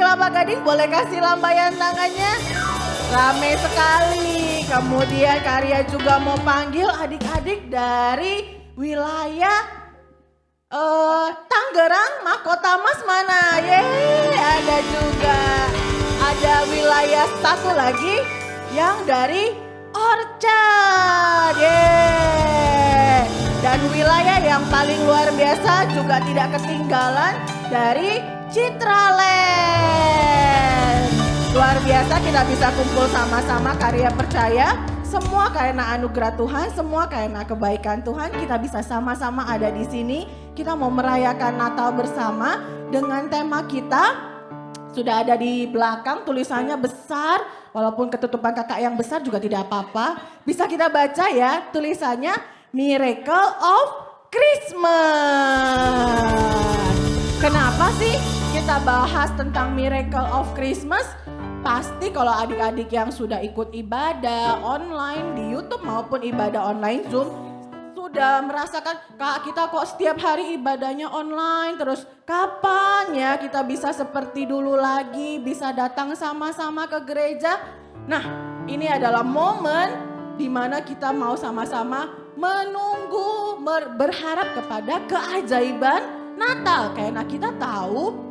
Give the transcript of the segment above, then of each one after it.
Kelapa Gading boleh kasih lambaian tangannya. Rame sekali. Kemudian Karya juga mau panggil adik-adik dari wilayah Tangerang, Mahkota Mas mana? Yeay, ada juga. Ada wilayah satu lagi yang dari Orchard. Yeay. Dan wilayah yang paling luar biasa juga tidak ketinggalan dari Citraland. Luar biasa kita bisa kumpul sama-sama Karya percaya. Semua karena anugerah Tuhan, semua karena kebaikan Tuhan, kita bisa sama-sama ada di sini. Kita mau merayakan Natal bersama dengan tema kita. Sudah ada di belakang tulisannya besar, walaupun ketutupan kakak yang besar juga tidak apa-apa. Bisa kita baca ya tulisannya Miracle of Christmas. Kenapa sih kita bahas tentang Miracle of Christmas? Pasti kalau adik-adik yang sudah ikut ibadah online di YouTube maupun ibadah online Zoom sudah merasakan, Kak kita kok setiap hari ibadahnya online terus kapan ya kita bisa seperti dulu lagi, bisa datang sama-sama ke gereja. Nah ini adalah momen dimana kita mau sama-sama menunggu, berharap kepada keajaiban Natal. Karena kita tahu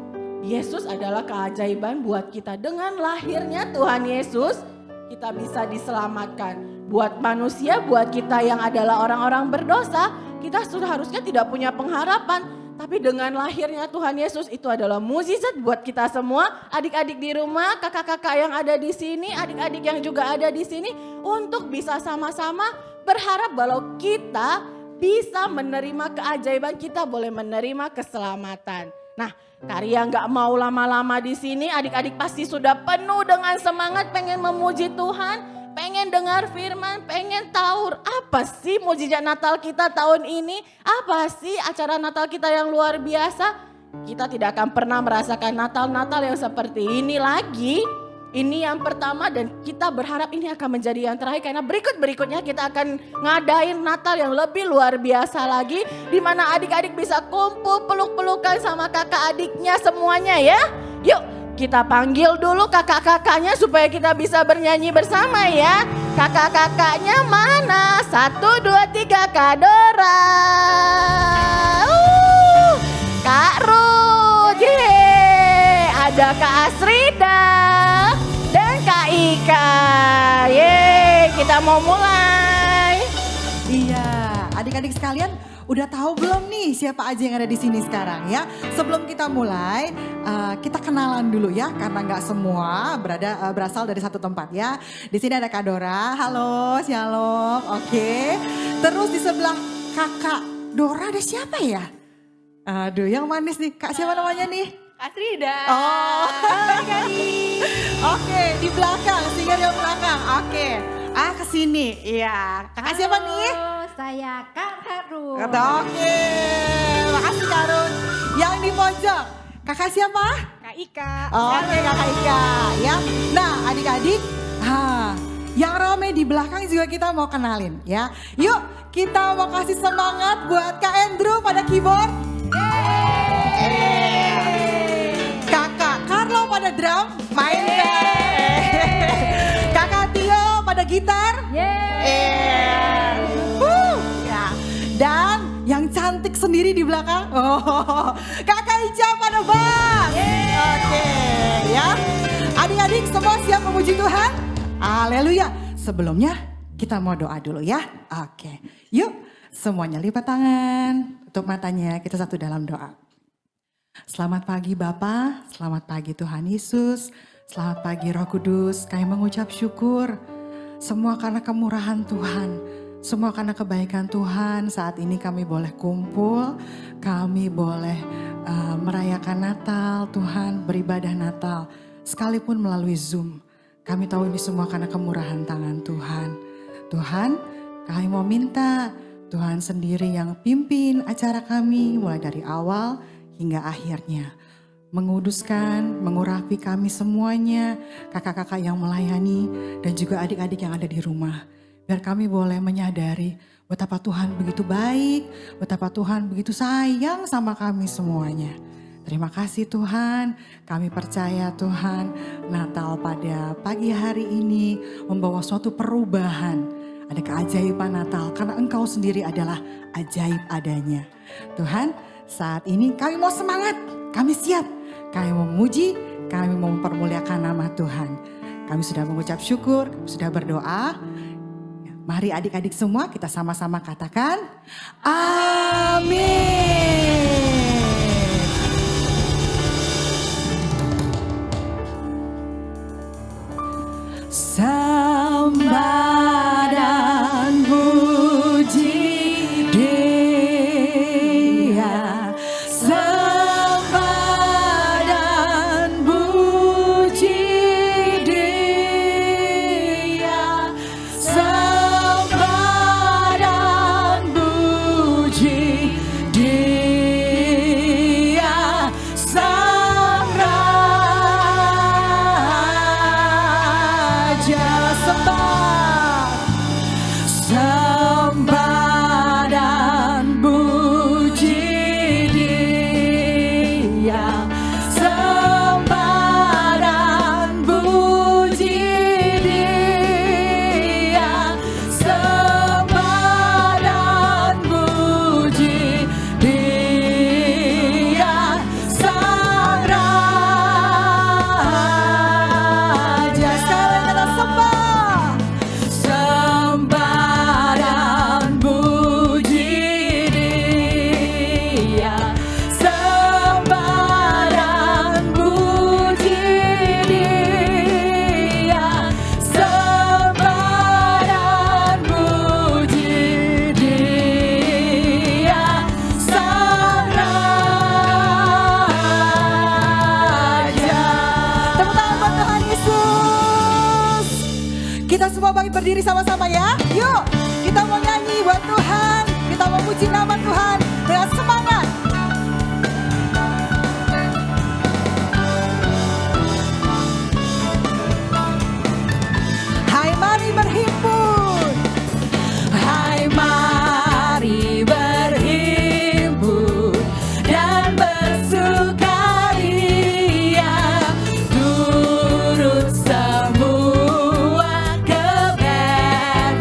Yesus adalah keajaiban buat kita. Dengan lahirnya Tuhan Yesus kita bisa diselamatkan. Buat manusia, buat kita yang adalah orang-orang berdosa, kita sudah harusnya tidak punya pengharapan. Tapi dengan lahirnya Tuhan Yesus itu adalah mukjizat buat kita semua. Adik-adik di rumah, kakak-kakak yang ada di sini, adik-adik yang juga ada di sini. Untuk bisa sama-sama berharap bahwa kita bisa menerima keajaiban, kita boleh menerima keselamatan. Nah, Karya nggak mau lama-lama di sini, adik-adik pasti sudah penuh dengan semangat pengen memuji Tuhan, pengen dengar firman, pengen tahu apa sih mukjizat Natal kita tahun ini, apa sih acara Natal kita yang luar biasa. Kita tidak akan pernah merasakan Natal-Natal yang seperti ini lagi. Ini yang pertama dan kita berharap ini akan menjadi yang terakhir karena berikut-berikutnya kita akan ngadain Natal yang lebih luar biasa lagi. Di mana adik-adik bisa kumpul peluk-pelukan sama kakak adiknya semuanya ya. Yuk kita panggil dulu kakak-kakaknya supaya kita bisa bernyanyi bersama ya. Kakak-kakaknya mana? 1, 2, 3 Kak Dora. Kak Ruth. Ada Kak Asrida. Kak Ika, yeay kita mau mulai. Iya, adik-adik sekalian udah tahu belum nih siapa aja yang ada di sini sekarang ya? Sebelum kita mulai, kita kenalan dulu ya karena nggak semua berasal dari satu tempat ya. Di sini ada Kak Dora, halo, shalom, oke. Terus di sebelah Kakak Dora ada siapa ya? Aduh, yang manis nih, Kak siapa namanya nih? Asrida. Oh, oke, di belakang, singa di belakang. Oke, kesini. Iya, kakak siapa nih? Saya Kak Harun. Oke, makasih Kak Harun. Yang di pojok, kakak siapa? Kak Ika. Oke, kakak Ika. Ya, nah adik-adik, yang rame di belakang juga kita mau kenalin ya. Yuk, kita mau kasih semangat buat Kak Andrew pada keyboard. Carlo pada drum, mainkan. Kakak Tio pada gitar. Ya. Dan yang cantik sendiri di belakang. Kakak Ica pada bass. Oke, ya. Adik-adik semua siap memuji Tuhan? Haleluya. Sebelumnya kita mau doa dulu ya. Oke, yuk semuanya lipat tangan. Tutup matanya, kita satu dalam doa. Selamat pagi Bapa, selamat pagi Tuhan Yesus, selamat pagi Roh Kudus. Kami mengucap syukur semua karena kemurahan Tuhan, semua karena kebaikan Tuhan. Saat ini kami boleh kumpul, kami boleh merayakan Natal Tuhan, beribadah Natal sekalipun melalui Zoom. Kami tahu ini semua karena kemurahan tangan Tuhan. Tuhan, kami mau minta Tuhan sendiri yang pimpin acara kami mulai dari awal hingga akhirnya. Menguduskan, mengurapi kami semuanya, kakak-kakak yang melayani dan juga adik-adik yang ada di rumah. Biar kami boleh menyadari betapa Tuhan begitu baik, betapa Tuhan begitu sayang sama kami semuanya. Terima kasih Tuhan, kami percaya Tuhan Natal pada pagi hari ini membawa suatu perubahan. Ada keajaiban Natal karena Engkau sendiri adalah ajaib adanya. Tuhan, saat ini kami mau semangat, kami siap, kami mau memuji, kami mau mempermuliakan nama Tuhan. Kami sudah mengucap syukur, sudah berdoa. Mari adik-adik semua kita sama-sama katakan amin. Sembah dan puji Dia, sembah dan puji Dia, sembah dan puji Dia, Sang Raja. Sembah dan puji Dia, sembah dan puji Dia, sembah dan puji Dia, Sang Raja. Sekarang kita sembah. Kita semua bangkit berdiri sama-sama ya. Yuk, kita mau nyanyi buat Tuhan. Kita mau puji nama Tuhan dengan semangat. Hai mari berhimpun. Hai mari berhimpun dan bersukaria turut semua ke Bethlehem.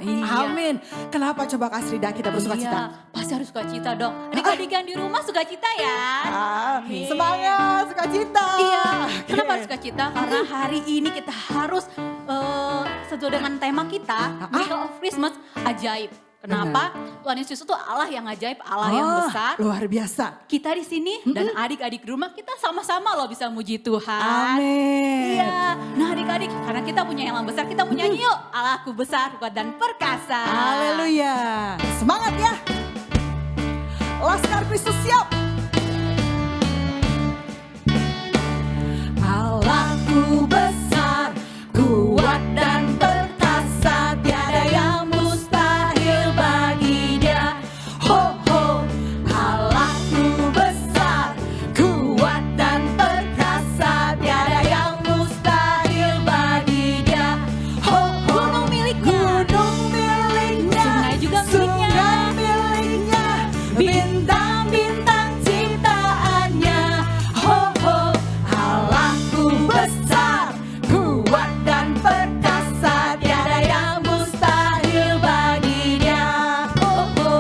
Iya. Amin. Kenapa coba Kak Srida kita bersuka Iya, cita? pasti harus suka cita dong. Adik-adik yang di rumah suka cita ya. Amin. Semangat, suka cita. Iya, kenapa harus suka cita? Karena hari ini kita harus sesuai dengan tema kita, Miracle of Christmas, ajaib. Kenapa? Tuhan Yesus itu Allah yang ajaib, Allah yang besar. Luar biasa. Kita di sini dan adik-adik di rumah kita sama-sama loh bisa muji Tuhan. Amin. Iya, nah adik-adik karena kita punya yang besar, kita mau nyanyi yuk. Allahku besar, kuat dan perkasa. Haleluya. Semangat ya. Laskar Kristus siap. Allahku besar, kuat dan perkasa, tiada yang mustahil bagi Dia. Ho ho, Allahku besar, kuat dan perkasa, tiada yang mustahil bagi Dia. Ho ho, Gunung miliknya, gunung miliknya, sungai juga miliknya. sungai miliknya, bintang-bintang ciptaannya. Ho ho, Allahku besar, kuat dan perkasa, tiada yang mustahil bagi Dia. Ho ho.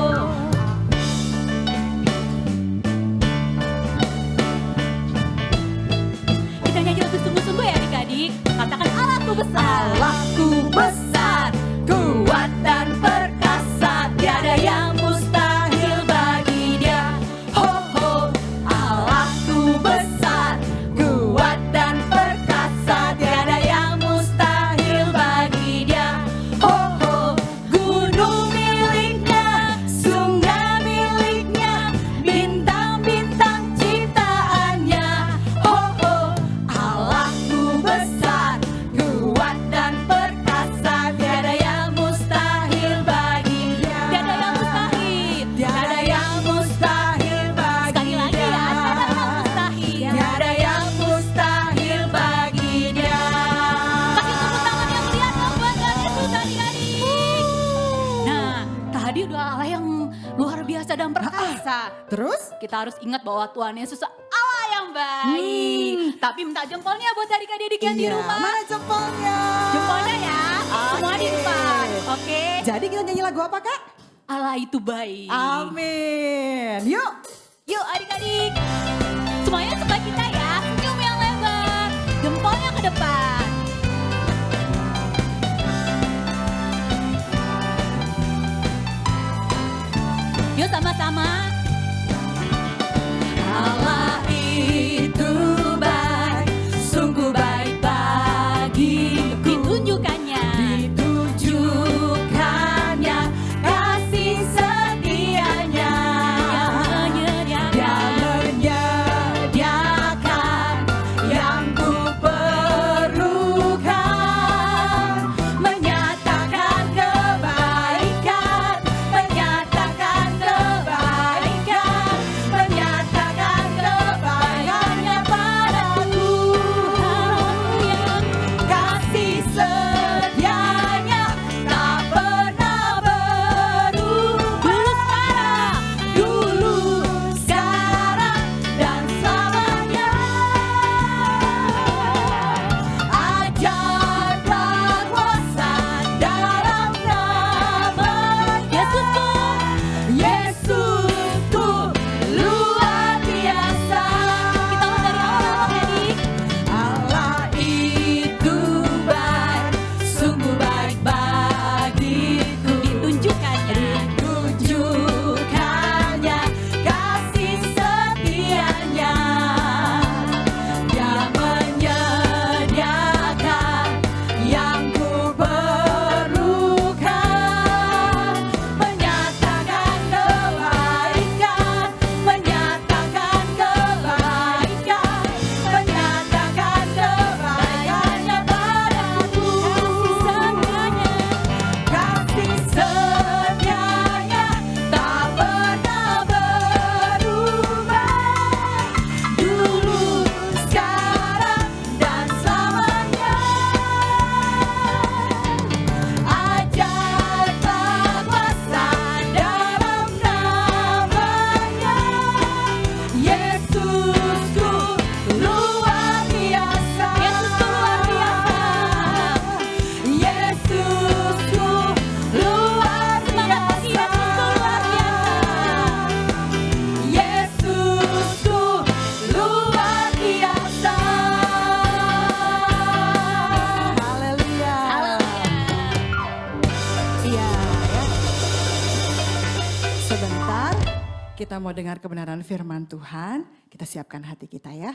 Kita nyanyi lebih sungguh-sungguh ya adik-adik. Katakan Allahku besar. Allahku besar, kuat dan perkasa, tiada yang mustahil bagi Dia. Ho ho, Allahku besar, kuat dan perkasa, tiada yang mustahil bagi Dia. Ho ho, gunung miliknya, sungai miliknya, bintang-bintang ciptaannya. Ho ho, Allahku besar, kuat dan perkasa, tiada yang mustahil bagi Dia. Tiada yang mustahil. Tiada yang mustahil bagi Sekali lagi Dia. ya, tiada yang mustahil. Tiada yang mustahil bagi Dia. Kasih tepuk tangan yang meriah dong buat Tuhan Yesus adik-adik. Nah, tadi udah Allah yang luar biasa dan perkasa. Terus? Kita harus ingat bahwa Tuhan Yesus Allah yang baik. Tapi minta jempolnya buat adik-adik yang di Iya, rumah. mana jempolnya? Jempolnya ya, semua di depan. Oke. Jadi kita nyanyi lagu apa Kak? Allah itu baik. Amin. Yuk. Yuk adik-adik, semuanya suka kita ya, senyum yang lebar, jempolnya ke depan. Yuk sama-sama. Allah itu baik, sungguh baik bagiku. Ditunjukkannya. Ditujukannya kasih setianya. Yang menyediakan Dia menyediakan yang ku perlukan. kita mau dengar kebenaran firman Tuhan. Kita siapkan hati kita ya.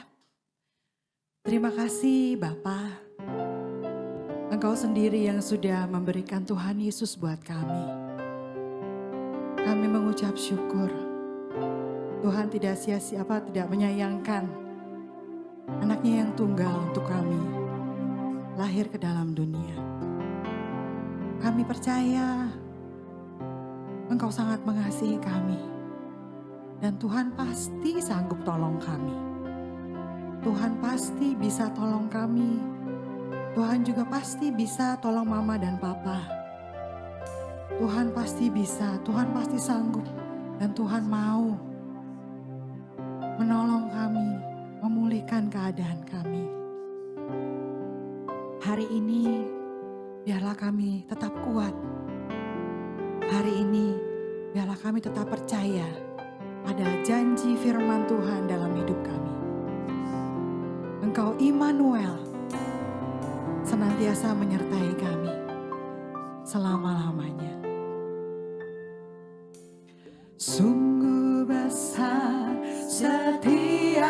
Terima kasih Bapa. Engkau sendiri yang sudah memberikan Tuhan Yesus buat kami. Kami mengucap syukur. Tuhan tidak sia-sia, tidak menyayangkan anaknya yang tunggal untuk kami lahir ke dalam dunia. Kami percaya Engkau sangat mengasihi kami. Dan Tuhan pasti sanggup tolong kami. Tuhan pasti bisa tolong kami. Tuhan juga pasti bisa tolong mama dan papa. Tuhan pasti bisa, Tuhan pasti sanggup. Dan Tuhan mau menolong kami, memulihkan keadaan kami. Hari ini biarlah kami tetap kuat. Hari ini biarlah kami tetap percaya pada janji firman Tuhan dalam hidup kami. Engkau Immanuel senantiasa menyertai kami selama-lamanya. Sungguh besar setiamu,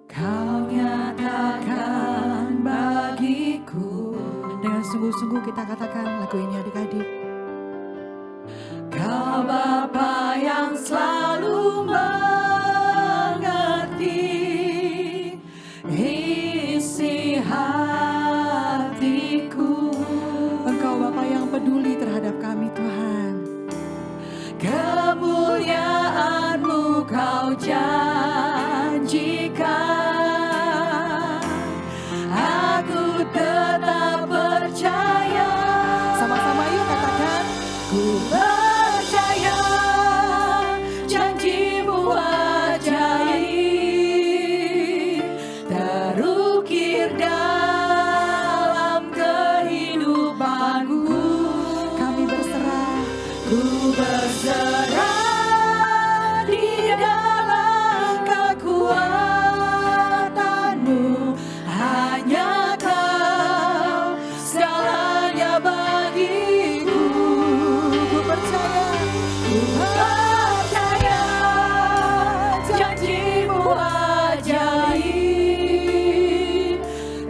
Kau nyatakan bagiku. Dengan sungguh-sungguh kita katakan lagu ini adik-adik. Kau Bapa yang selalu mengerti isi hatiku. Engkau Bapa yang peduli terhadap kami Tuhan. Kemuliaan-Mu Kau janjikan. Aku tetap percaya. Sama-sama yuk katakan. Ku percaya janji-Mu ajaib terukir dalam kehidupanku. Kami berserah, ku berserah di dalam kekuatan-Mu. Hanya Kau segalanya bagiku. Ku percaya janji-Mu ajaib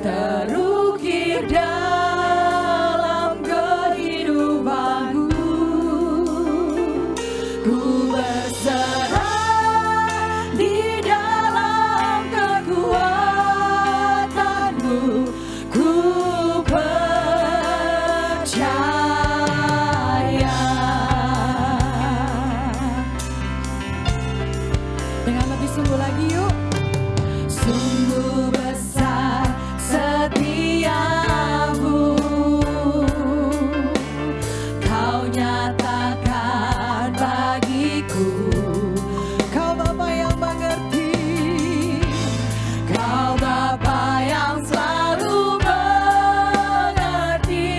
terukir dalam kehidupanku. Ku berserah di dalam kekuatan-Mu. Ku percaya. Dengan lebih sungguh lagi yuk. Sungguh besar setiamu, Kau nyatakan bagiku. Kau Bapa yang mengerti. Kau Bapa yang selalu mengerti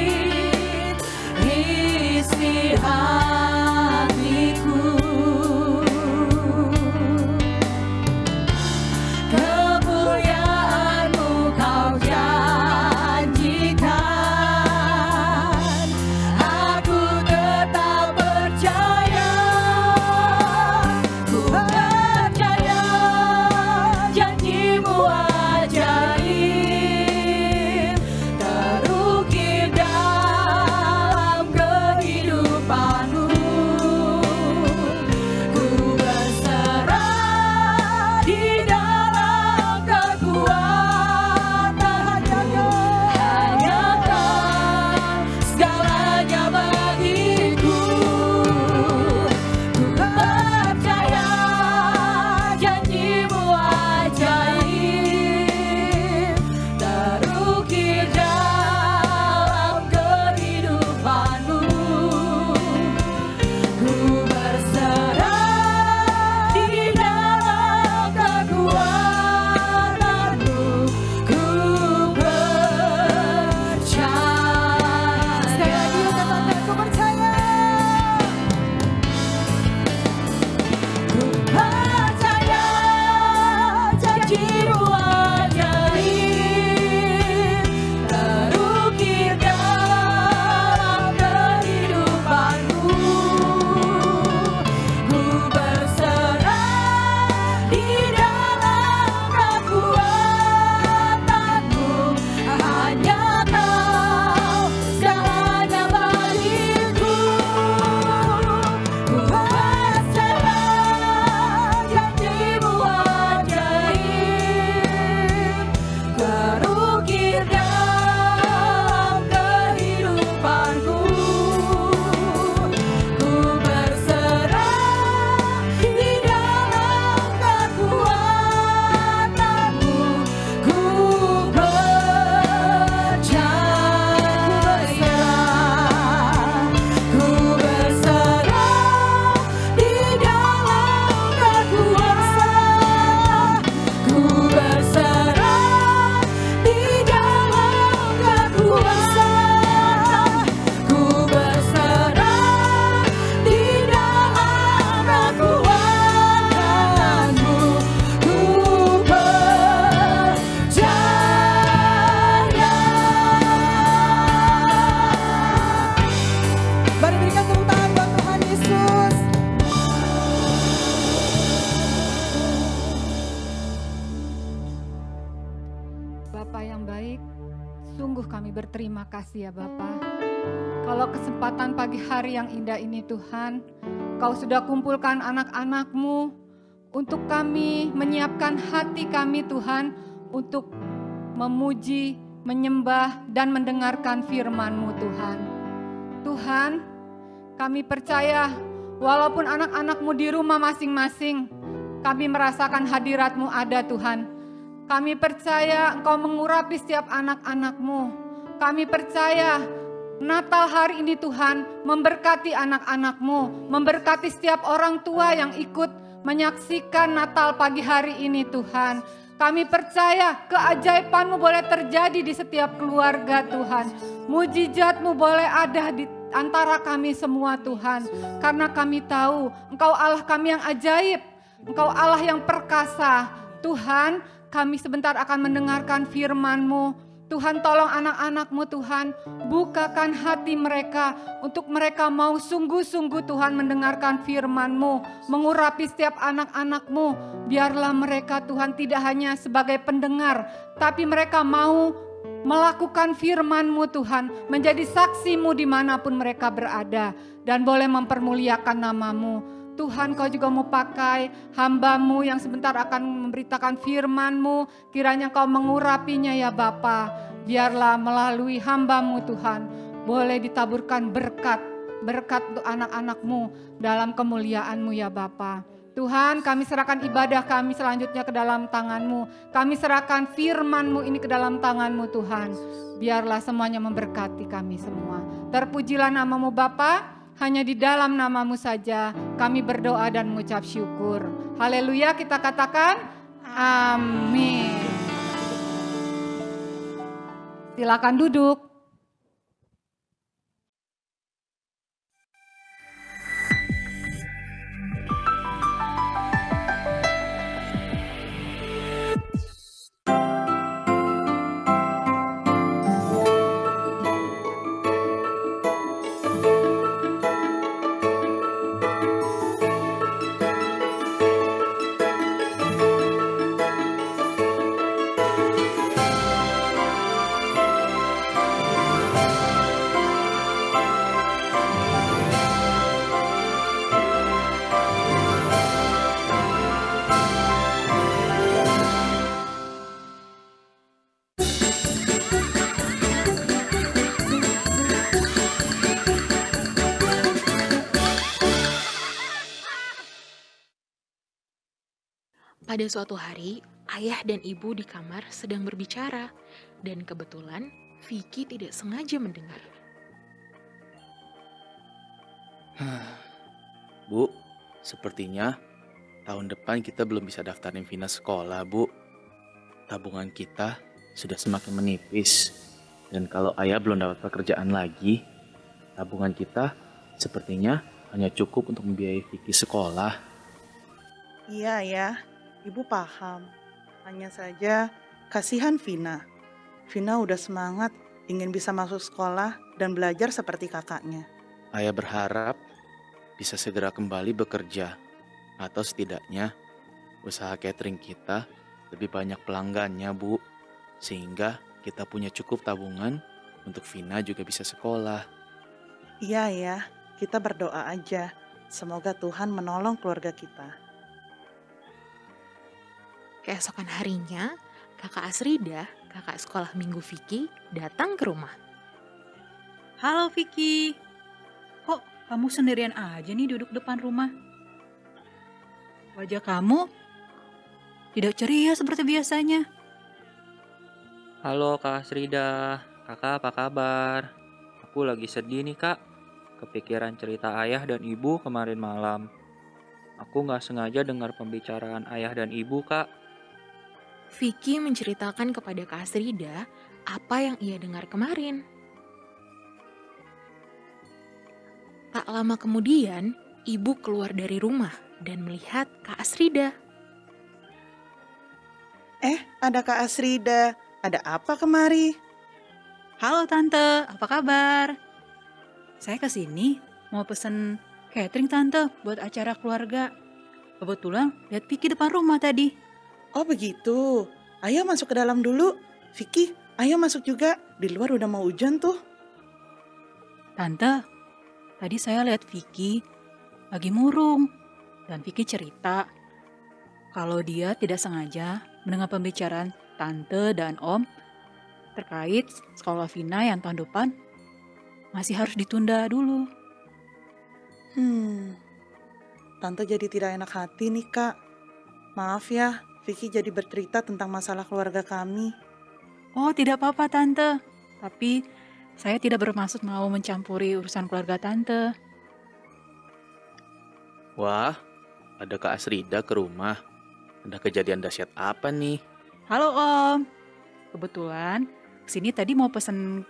kasih ya Bapa. Kalau kesempatan pagi hari yang indah ini Tuhan, Kau sudah kumpulkan anak-anak-Mu untuk kami menyiapkan hati kami Tuhan untuk memuji, menyembah dan mendengarkan firman-Mu Tuhan. Tuhan, kami percaya walaupun anak-anak-Mu di rumah masing-masing, kami merasakan hadirat-Mu ada Tuhan. Kami percaya Engkau mengurapi setiap anak-anak-Mu. Kami percaya Natal hari ini Tuhan memberkati anak-anak-Mu, memberkati setiap orang tua yang ikut menyaksikan Natal pagi hari ini Tuhan. Kami percaya keajaiban-Mu boleh terjadi di setiap keluarga Tuhan. Mujizat-Mu boleh ada di antara kami semua Tuhan. Karena kami tahu Engkau Allah kami yang ajaib, Engkau Allah yang perkasa. Tuhan, kami sebentar akan mendengarkan firman-Mu. Tuhan tolong anak-anak-Mu Tuhan, bukakan hati mereka untuk mereka mau sungguh-sungguh Tuhan mendengarkan firman-Mu, mengurapi setiap anak-anak-Mu. Biarlah mereka Tuhan tidak hanya sebagai pendengar, tapi mereka mau melakukan firman-Mu Tuhan, menjadi saksi-Mu dimanapun mereka berada dan boleh mempermuliakan nama-Mu. Tuhan Kau juga mau pakai hamba-Mu yang sebentar akan memberitakan firman-Mu. Kiranya Kau mengurapinya ya Bapa. Biarlah melalui hamba-Mu Tuhan boleh ditaburkan berkat untuk anak-anak-Mu dalam kemuliaan-Mu ya Bapa. Tuhan, kami serahkan ibadah kami selanjutnya ke dalam tangan-Mu. Kami serahkan firman-Mu ini ke dalam tangan-Mu Tuhan. Biarlah semuanya memberkati kami semua. Terpujilah nama-Mu Bapa. Hanya di dalam nama-Mu saja kami berdoa dan mengucap syukur. Haleluya, kita katakan amin. Silakan duduk. Pada suatu hari, ayah dan ibu di kamar sedang berbicara, dan kebetulan Vicky tidak sengaja mendengar. Bu, sepertinya tahun depan kita belum bisa daftarin Vina sekolah, Bu. Tabungan kita sudah semakin menipis, dan kalau ayah belum dapat pekerjaan lagi, tabungan kita sepertinya hanya cukup untuk membiayai Vicky sekolah. Iya ya, Ibu paham. Hanya saja kasihan Vina. Vina udah semangat ingin bisa masuk sekolah dan belajar seperti kakaknya. Ayah berharap bisa segera kembali bekerja, atau setidaknya usaha catering kita lebih banyak pelanggannya, Bu. Sehingga kita punya cukup tabungan untuk Vina juga bisa sekolah. Iya ya, kita berdoa aja. Semoga Tuhan menolong keluarga kita. Keesokan harinya, kakak Asrida, kakak sekolah minggu Vicky, datang ke rumah. Halo Vicky, kok kamu sendirian aja nih duduk depan rumah? Wajah kamu tidak ceria seperti biasanya. Halo Kak Asrida, kakak apa kabar? Aku lagi sedih nih kak, kepikiran cerita ayah dan ibu kemarin malam. Aku gak sengaja dengar pembicaraan ayah dan ibu kak. Vicky menceritakan kepada Kak Asrida apa yang ia dengar kemarin. Tak lama kemudian, ibu keluar dari rumah dan melihat Kak Asrida. Ada Kak Asrida. Ada apa kemari? Halo Tante, apa kabar? Saya kesini mau pesen catering Tante buat acara keluarga. Kebetulan lihat Vicky depan rumah tadi. Oh begitu. Ayo masuk ke dalam dulu. Vicky, ayo masuk juga. Di luar udah mau hujan tuh. Tante, tadi saya lihat Vicky lagi murung. Dan Vicky cerita kalau dia tidak sengaja mendengar pembicaraan Tante dan Om terkait sekolah Vina yang tahun depan masih harus ditunda dulu. Tante jadi tidak enak hati nih Kak. Maaf ya, Vicky jadi bercerita tentang masalah keluarga kami. Oh, tidak apa-apa Tante. Tapi saya tidak bermaksud mau mencampuri urusan keluarga Tante. Wah, ada Kak Asrida ke rumah. Ada kejadian dahsyat apa nih? Halo Om. Kebetulan kesini tadi mau pesen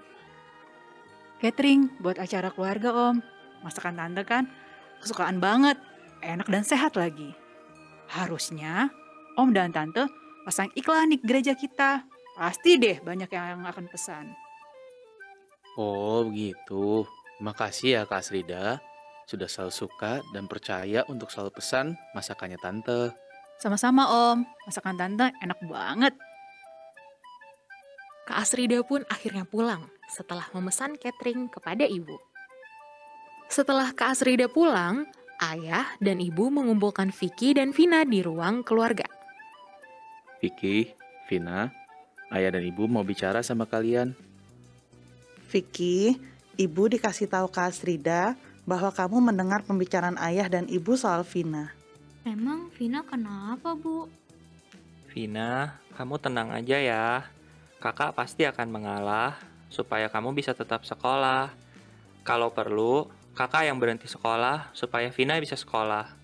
catering buat acara keluarga Om. Masakan Tante kan kesukaan banget, enak dan sehat lagi. Harusnya Om dan Tante pasang iklan di gereja kita. Pasti deh banyak yang akan pesan. Oh begitu. Makasih ya Kak Asrida. Sudah selalu suka dan percaya untuk selalu pesan masakannya Tante. Sama-sama Om, masakan Tante enak banget. Kak Asrida pun akhirnya pulang setelah memesan catering kepada ibu. Setelah Kak Asrida pulang, ayah dan ibu mengumpulkan Vicky dan Vina di ruang keluarga. Vicky, Vina, ayah dan ibu mau bicara sama kalian. Vicky, ibu dikasih tahu Kak Asrida bahwa kamu mendengar pembicaraan ayah dan ibu soal Vina. Emang Vina kenapa, Bu? Vina, kamu tenang aja ya. Kakak pasti akan mengalah supaya kamu bisa tetap sekolah. Kalau perlu, kakak yang berhenti sekolah supaya Vina bisa sekolah.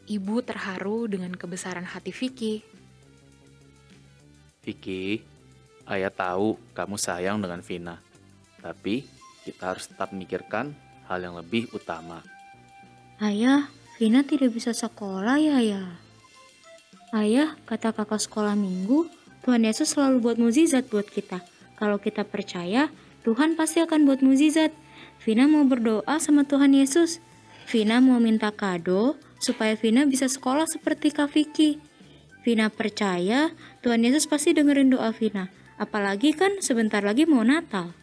Ibu terharu dengan kebesaran hati Vicky. Vicky, ayah tahu kamu sayang dengan Vina. Tapi kita harus tetap memikirkan hal yang lebih utama. Ayah, Vina tidak bisa sekolah ya, Ayah. Ayah, kata kakak sekolah minggu, Tuhan Yesus selalu buat mukjizat buat kita. Kalau kita percaya, Tuhan pasti akan buat mukjizat. Vina mau berdoa sama Tuhan Yesus. Vina mau minta kado supaya Vina bisa sekolah seperti Kak Vicky. Vina percaya Tuhan Yesus pasti dengerin doa Vina. Apalagi kan sebentar lagi mau Natal.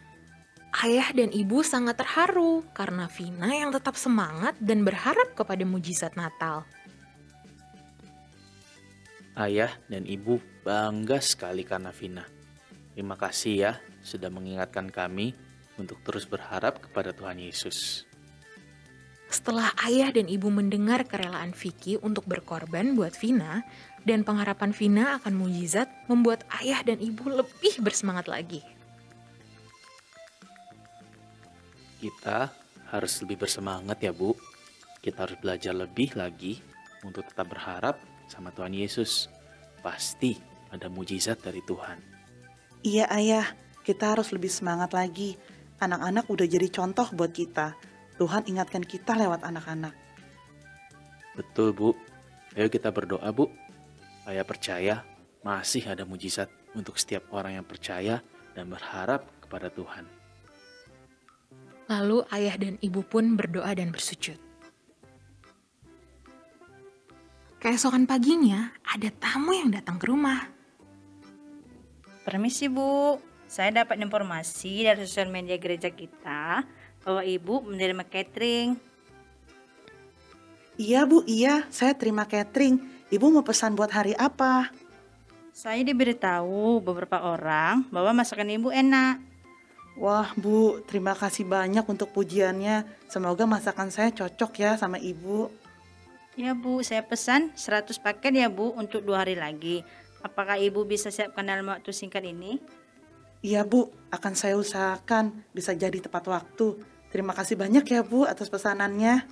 Ayah dan ibu sangat terharu karena Vina yang tetap semangat dan berharap kepada mujizat Natal. Ayah dan ibu bangga sekali karena Vina. Terima kasih ya sudah mengingatkan kami untuk terus berharap kepada Tuhan Yesus. Setelah ayah dan ibu mendengar kerelaan Vicky untuk berkorban buat Vina dan pengharapan Vina akan mujizat membuat ayah dan ibu lebih bersemangat lagi. Kita harus lebih bersemangat ya Bu. Kita harus belajar lebih lagi untuk tetap berharap sama Tuhan Yesus. Pasti ada mujizat dari Tuhan. Iya ayah, kita harus lebih semangat lagi. Anak-anak udah jadi contoh buat kita. Tuhan ingatkan kita lewat anak-anak. Betul Bu. Ayo kita berdoa Bu. Saya percaya masih ada mujizat untuk setiap orang yang percaya dan berharap kepada Tuhan. Lalu ayah dan ibu pun berdoa dan bersujud. Keesokan paginya, ada tamu yang datang ke rumah. Permisi Bu, saya dapat informasi dari sosial media gereja kita bahwa Ibu menerima catering. Iya Bu, iya, saya terima catering. Ibu mau pesan buat hari apa? Saya diberitahu beberapa orang bahwa masakan Ibu enak. Wah Bu, terima kasih banyak untuk pujiannya. Semoga masakan saya cocok ya sama Ibu. Ya Bu, saya pesan 100 paket ya Bu untuk 2 hari lagi. Apakah Ibu bisa siapkan dalam waktu singkat ini? Iya Bu, akan saya usahakan bisa jadi tepat waktu. Terima kasih banyak ya Bu atas pesanannya.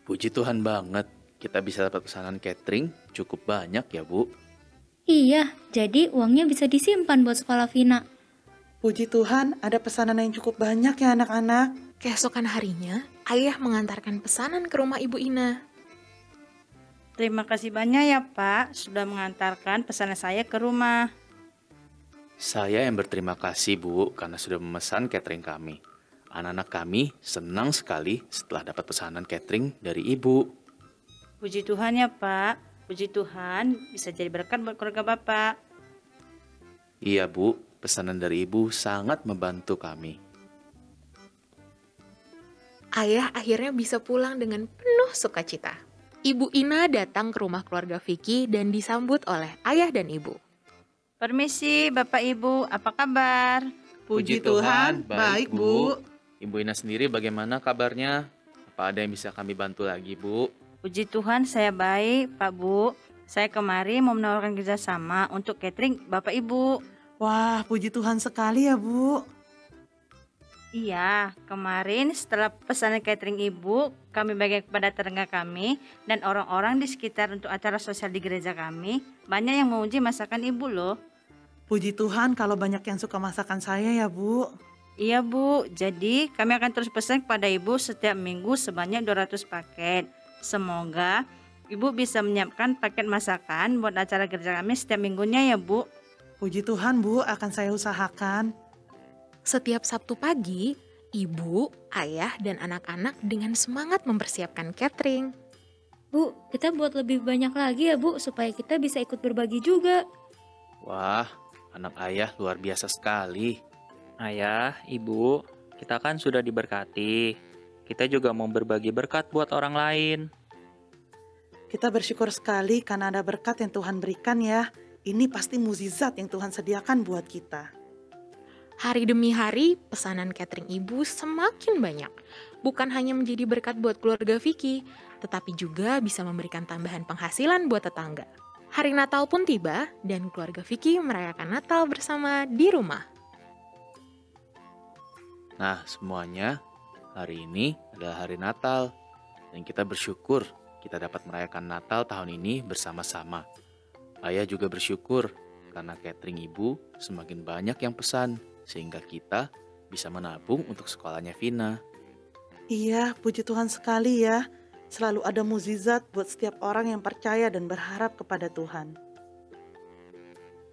Puji Tuhan banget, kita bisa dapat pesanan catering cukup banyak ya Bu. Iya, jadi uangnya bisa disimpan buat sekolah Vina. Puji Tuhan, ada pesanan yang cukup banyak ya anak-anak. Keesokan harinya, ayah mengantarkan pesanan ke rumah Ibu Ina. Terima kasih banyak ya Pak, sudah mengantarkan pesanan saya ke rumah. Saya yang berterima kasih Bu karena sudah memesan catering kami. Anak-anak kami senang sekali setelah dapat pesanan catering dari Ibu. Puji Tuhan ya Pak, puji Tuhan bisa jadi berkat buat keluarga Bapak. Iya Bu, pesanan dari Ibu sangat membantu kami. Ayah akhirnya bisa pulang dengan penuh sukacita. Ibu Ina datang ke rumah keluarga Vicky dan disambut oleh ayah dan ibu. Permisi Bapak Ibu, apa kabar? Puji Tuhan, baik Bu. Ibu Ina sendiri bagaimana kabarnya? Apa ada yang bisa kami bantu lagi, Bu? Puji Tuhan saya baik Pak Bu. Saya kemari mau menawarkan kerjasama untuk catering Bapak Ibu. Wah, puji Tuhan sekali ya Bu. Iya, kemarin setelah pesanan catering Ibu, kami bagikan kepada tetangga kami dan orang-orang di sekitar untuk acara sosial di gereja kami. Banyak yang memuji masakan Ibu loh. Puji Tuhan kalau banyak yang suka masakan saya ya Bu. Iya Bu, jadi kami akan terus pesan kepada Ibu setiap minggu sebanyak 200 paket. Semoga Ibu bisa menyiapkan paket masakan buat acara gereja kami setiap minggunya ya Bu. Puji Tuhan Bu, akan saya usahakan. Setiap Sabtu pagi, ibu, ayah, dan anak-anak dengan semangat mempersiapkan catering. Bu, kita buat lebih banyak lagi ya Bu, supaya kita bisa ikut berbagi juga. Wah, anak ayah luar biasa sekali. Ayah, ibu, kita kan sudah diberkati. Kita juga mau berbagi berkat buat orang lain. Kita bersyukur sekali karena ada berkat yang Tuhan berikan ya. Ini pasti mukjizat yang Tuhan sediakan buat kita. Hari demi hari, pesanan catering ibu semakin banyak. Bukan hanya menjadi berkat buat keluarga Vicky, tetapi juga bisa memberikan tambahan penghasilan buat tetangga. Hari Natal pun tiba, dan keluarga Vicky merayakan Natal bersama di rumah. Nah, semuanya, hari ini adalah hari Natal. Dan kita bersyukur kita dapat merayakan Natal tahun ini bersama-sama. Ayah juga bersyukur karena catering ibu semakin banyak yang pesan. Sehingga kita bisa menabung untuk sekolahnya Vina. Iya, puji Tuhan sekali ya. Selalu ada mukjizat buat setiap orang yang percaya dan berharap kepada Tuhan.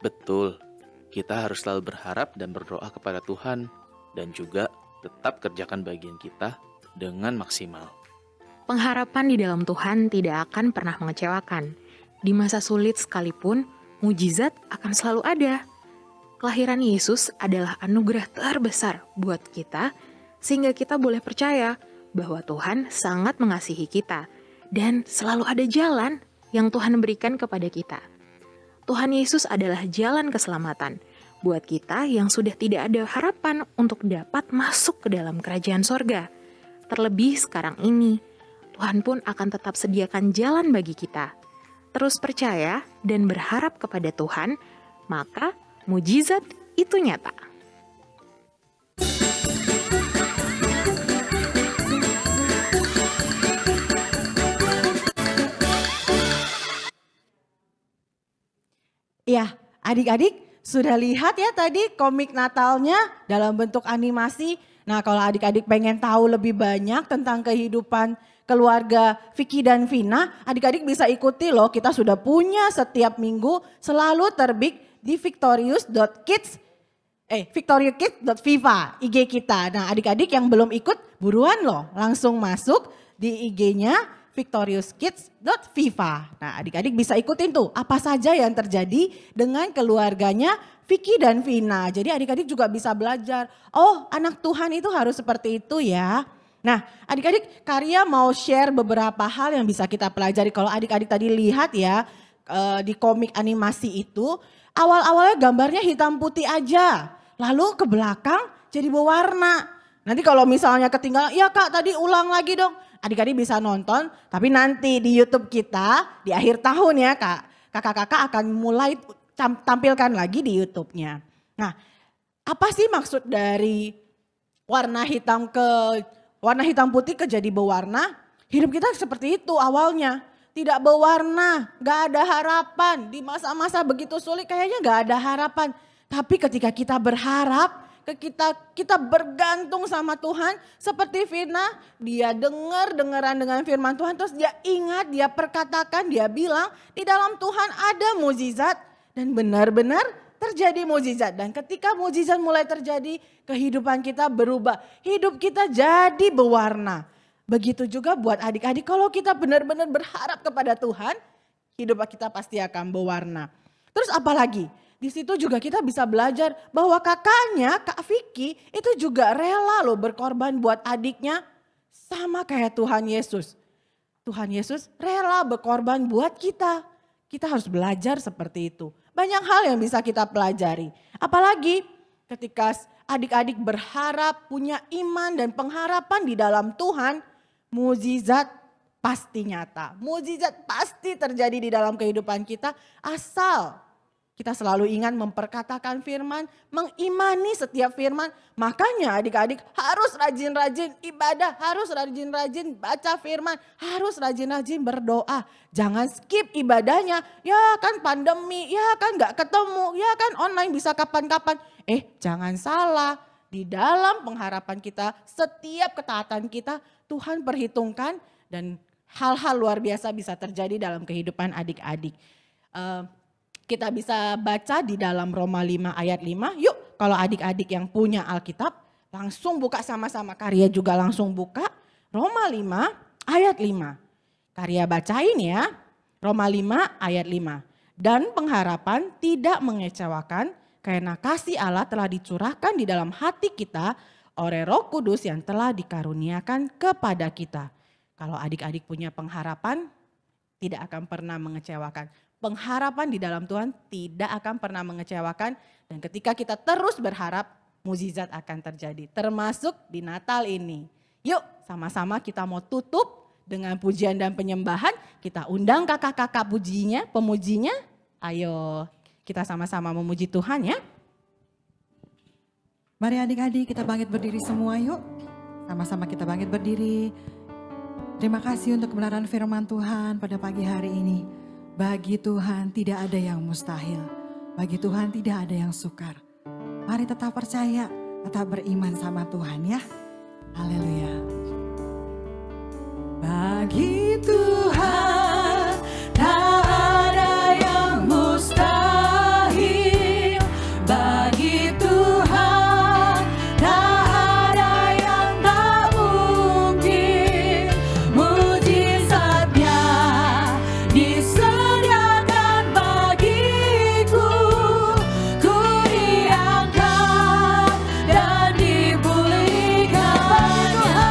Betul, kita harus selalu berharap dan berdoa kepada Tuhan. Dan juga tetap kerjakan bagian kita dengan maksimal. Pengharapan di dalam Tuhan tidak akan pernah mengecewakan. Di masa sulit sekalipun, mujizat akan selalu ada. Kelahiran Yesus adalah anugerah terbesar buat kita, sehingga kita boleh percaya bahwa Tuhan sangat mengasihi kita, dan selalu ada jalan yang Tuhan berikan kepada kita. Tuhan Yesus adalah jalan keselamatan buat kita yang sudah tidak ada harapan untuk dapat masuk ke dalam kerajaan sorga. Terlebih sekarang ini, Tuhan pun akan tetap sediakan jalan bagi kita. Terus percaya dan berharap kepada Tuhan, maka mujizat itu nyata. Iya, adik-adik sudah lihat ya tadi komik Natalnya dalam bentuk animasi. Nah, kalau adik-adik pengen tahu lebih banyak tentang kehidupan keluarga Vicky dan Vina, adik-adik bisa ikuti loh. Kita sudah punya setiap minggu selalu terbit di victoriakids.viva IG kita. Nah, adik-adik yang belum ikut buruan loh, langsung masuk di IG-nya victoriouskids.viva. Nah, adik-adik bisa ikutin tuh apa saja yang terjadi dengan keluarganya Vicky dan Vina. Jadi adik-adik juga bisa belajar, oh anak Tuhan itu harus seperti itu ya. Nah, adik-adik Karya mau share beberapa hal yang bisa kita pelajari. Kalau adik-adik tadi lihat ya di komik animasi itu, awal-awalnya gambarnya hitam putih aja, lalu ke belakang jadi berwarna. Nanti kalau misalnya ketinggalan, ya Kak tadi ulang lagi dong. Adik-adik bisa nonton, tapi nanti di YouTube kita di akhir tahun ya Kak, kakak-kakak akan mulai tampilkan lagi di YouTube-nya. Nah, apa sih maksud dari warna hitam putih ke jadi berwarna? Hidup kita seperti itu awalnya. Tidak berwarna, gak ada harapan. Di masa-masa begitu sulit kayaknya gak ada harapan. Tapi ketika kita berharap, kita bergantung sama Tuhan. Seperti Vina, dia dengeran dengan firman Tuhan. Terus dia ingat, dia perkatakan, dia bilang di dalam Tuhan ada mukjizat. Dan benar-benar terjadi mukjizat. Dan ketika mukjizat mulai terjadi, kehidupan kita berubah. Hidup kita jadi berwarna. Begitu juga buat adik-adik, kalau kita benar-benar berharap kepada Tuhan, hidup kita pasti akan berwarna. Terus apalagi? Di situ juga kita bisa belajar bahwa kakaknya, Kak Vicky, itu juga rela loh berkorban buat adiknya. Sama kayak Tuhan Yesus. Tuhan Yesus rela berkorban buat kita. Kita harus belajar seperti itu. Banyak hal yang bisa kita pelajari. Apalagi ketika adik-adik berharap, punya iman dan pengharapan di dalam Tuhan, mukjizat pasti nyata. Mukjizat pasti terjadi di dalam kehidupan kita asal kita selalu ingat memperkatakan firman, mengimani setiap firman. Makanya adik-adik harus rajin-rajin ibadah, harus rajin-rajin baca firman, harus rajin-rajin berdoa. Jangan skip ibadahnya, ya kan pandemi, ya kan gak ketemu, ya kan online bisa kapan-kapan. Jangan salah, di dalam pengharapan kita, setiap ketaatan kita Tuhan perhitungkan dan hal-hal luar biasa bisa terjadi dalam kehidupan adik-adik. Kita bisa baca di dalam Roma 5 ayat 5. Yuk kalau adik-adik yang punya Alkitab langsung buka sama-sama. Karya juga langsung buka. Roma 5 ayat 5. Karya bacain ya. Roma 5 ayat 5. Dan pengharapan tidak mengecewakan karena kasih Allah telah dicurahkan di dalam hati kita oleh Roh Kudus yang telah dikaruniakan kepada kita. Kalau adik-adik punya pengharapan tidak akan pernah mengecewakan. Pengharapan di dalam Tuhan tidak akan pernah mengecewakan dan ketika kita terus berharap mukjizat akan terjadi termasuk di Natal ini. Yuk sama-sama kita mau tutup dengan pujian dan penyembahan. Kita undang kakak-kakak pemujinya. Ayo kita sama-sama memuji Tuhan ya. Mari adik-adik kita bangkit berdiri semua yuk. Sama-sama kita bangkit berdiri. Terima kasih untuk kebenaran firman Tuhan pada pagi hari ini. Bagi Tuhan tidak ada yang mustahil. Bagi Tuhan tidak ada yang sukar. Mari tetap percaya, tetap beriman sama Tuhan ya. Haleluya. Bagi Tuhan tak ada yang mustahil. Bagi Tuhan tak ada yang tak mungkin. Mujizatnya disediakan bagiku. Ku diangkat dan dipulihkannya.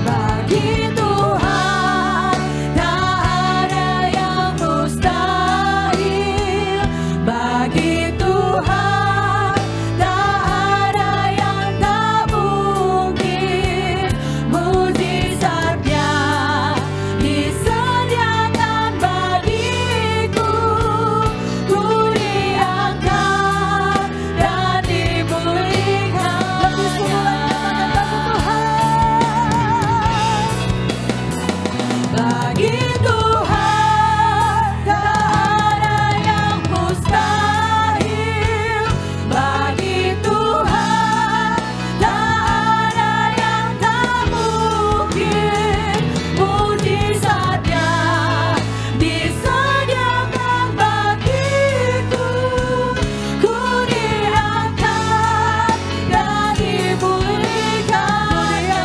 Bagi Tuhan tak ada yang mustahil. Bagi Tuhan tak ada yang tak mungkin. Mujizatnya disediakan bagiku. Ku diangkat dan dipulihkannya. Bagi Tuhan tak ada yang mustahil. Bagi Tuhan tak ada yang tak mungkin. Mujizatnya disediakan bagiku. Ku diangkat dan dipulihkannya.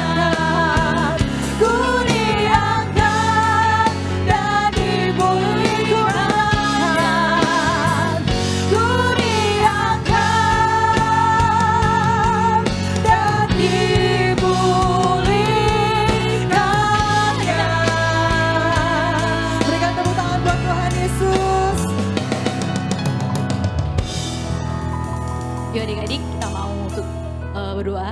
Ku diangkat dan dipulihkannya. Ku diangkat dan dipulihkannya. Berikan tepuk tangan buat Tuhan Yesus. Yuk adik-adik kita mau berdoa.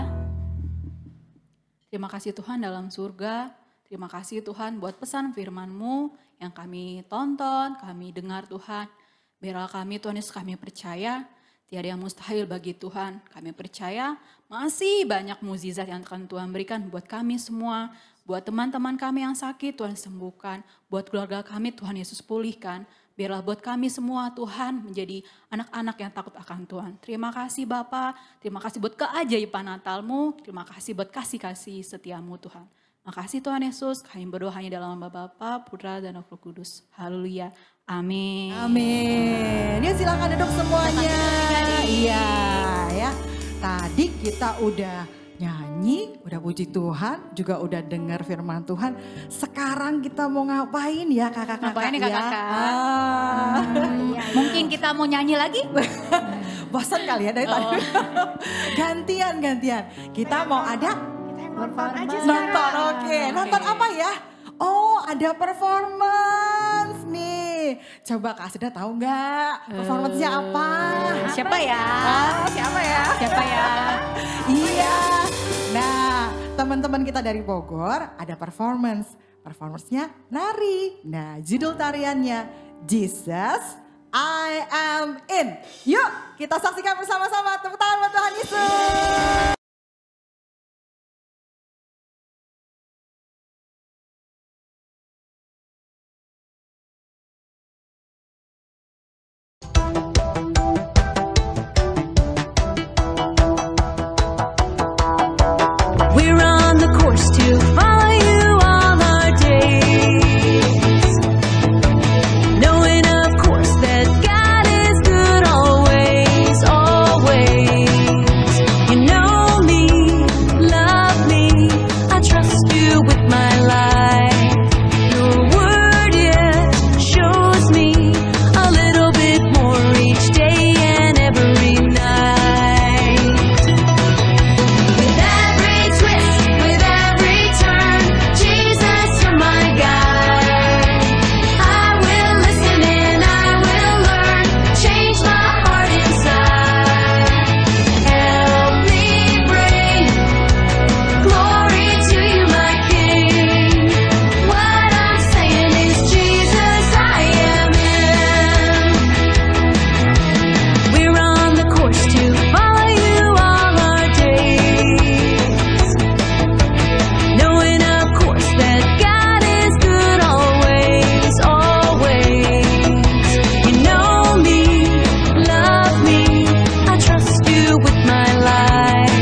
Terima kasih Tuhan dalam surga. Terima kasih Tuhan buat pesan firman-Mu yang kami tonton, kami dengar Tuhan. Biarlah kami Tuhan Yesus kami percaya tiada yang mustahil bagi Tuhan. Kami percaya masih banyak mukjizat yang akan Tuhan berikan buat kami semua. Buat teman-teman kami yang sakit Tuhan sembuhkan. Buat keluarga kami Tuhan Yesus pulihkan. Biarlah buat kami semua Tuhan menjadi anak-anak yang takut akan Tuhan. Terima kasih Bapa, terima kasih buat keajaiban Natal-Mu. Terima kasih buat kasih-kasih setiamu Tuhan. Makasih Tuhan Yesus, kami berdoa hanya dalam nama Bapa, Putra dan Roh Kudus. Haleluya. Amin. Amin. Ya silakan duduk semuanya. Iya ya. Tadi kita udah nyanyi, udah puji Tuhan, juga udah dengar firman Tuhan. Sekarang kita mau ngapain ya kakak-kakak? Ngapain nih ya? kakak-kakak? Mungkin kita mau nyanyi lagi? Bosan kali ya dari tadi. Gantian. Kita mau ada Nonton aja Nonton, oke. Nonton apa ya? Oh, ada performance nih. Coba Kak Seda tahu nggak performance-nya apa? Siapa ya? Siapa ya? Siapa ya? Iya. Nah, teman-teman kita dari Bogor ada performance. Performance-nya nari. Nah, judul tariannya Jesus I Am In. Yuk, kita saksikan bersama-sama. Tepuk tangan buat Tuhan Yesus. We're on the course to follow you all our days, knowing of course that God is good always, always. You know me, love me, I trust you with my life. Your word, yeah, shows me a little bit more each day and every night. With every twist, with every turn, Jesus, you're my guide. I will listen and I will learn, change my heart inside. Help me bring glory to you, my King. What I'm saying is, Jesus, I am in. We're on the course to follow you all our days, knowing of course that God is good always, always. You know me, love me, I trust you with my life.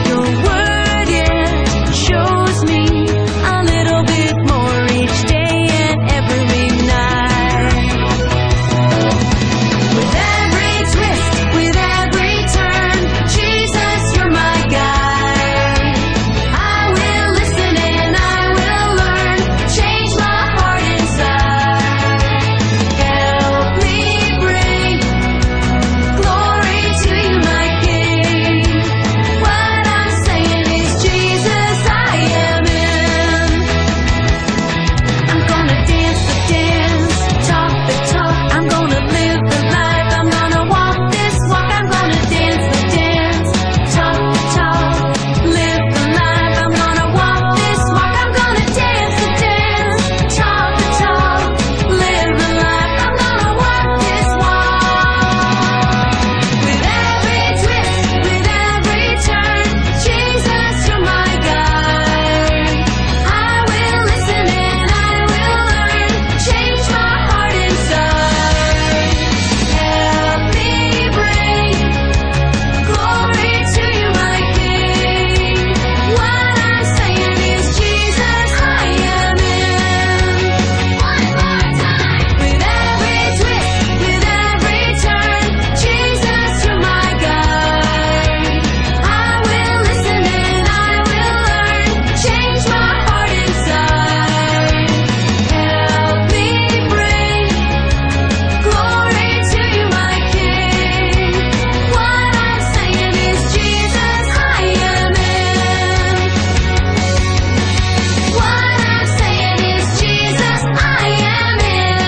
Your word, yeah, shows me a little bit more each day and every night. With every twist, with every turn, Jesus, you're my guide. I will listen and I will learn, change my heart inside. Help me bring glory to you, my King. What I'm saying is, Jesus, I am in. I'm gonna dance the dance, talk the talk. I'm gonna live the life. I'm gonna walk this walk. I'm gonna dance the dance, talk the talk, live the life. I'm gonna walk this walk. I'm gonna dance the dance, talk the talk, live the life. I'm gonna walk this walk. With every twist, with every turn, Jesus, you're my guide. I will listen and I will learn, change my heart inside. Help me bring glory to you, my King. What I'm saying is, Jesus, I am in. One more time. With every twist, with every turn, Jesus, you're my guide. I will listen and I will learn, change my heart inside. Help me bring glory to you, my King. What I'm saying is, Jesus, I am in. What I'm saying is, Jesus, I am in.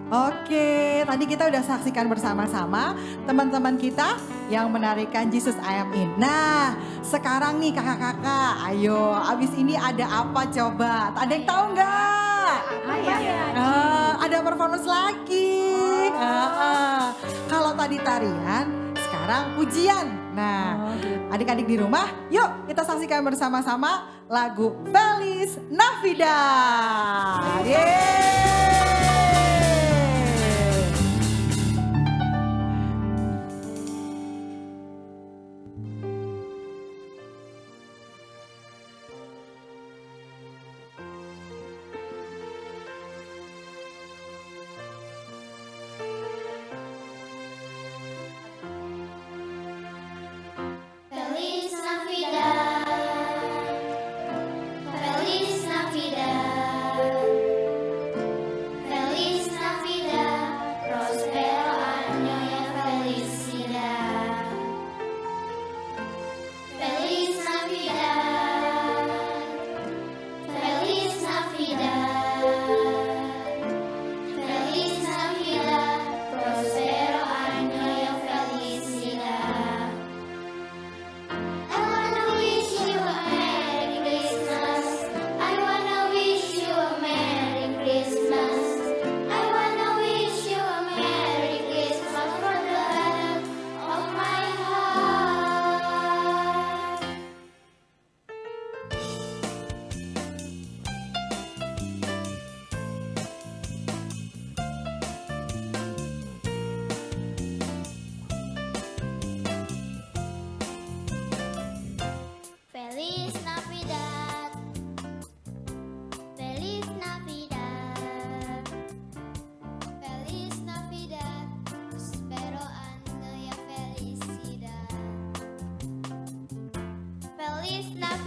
Oke, tadi kita udah saksikan bersama-sama teman-teman kita yang menarikan Jesus I Am In. Nah, sekarang nih kakak-kakak, ayo abis ini ada apa coba? Ada yang tahu nggak? Ada performance lagi. Kalau tadi tarian, sekarang pujian. Nah, adik-adik di rumah, yuk kita saksikan bersama-sama lagu Feliz Navidad. Yeay! The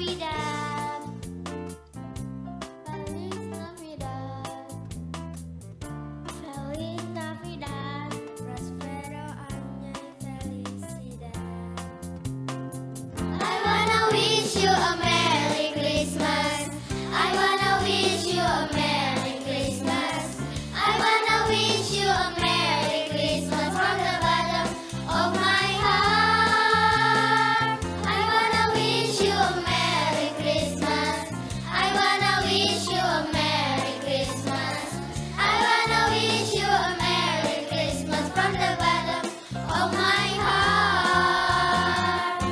Navidad. Feliz Navidad. Feliz Navidad. Prospero año y felicidad. I wanna wish you a Merry Christmas. I wanna wish you a Merry Christmas. I wanna wish you a Merry Christmas from the bottom of my heart. I wanna wish you a Merry Christmas. I wanna wish you a Merry Christmas. I wanna wish you a Merry Christmas from the bottom of my heart.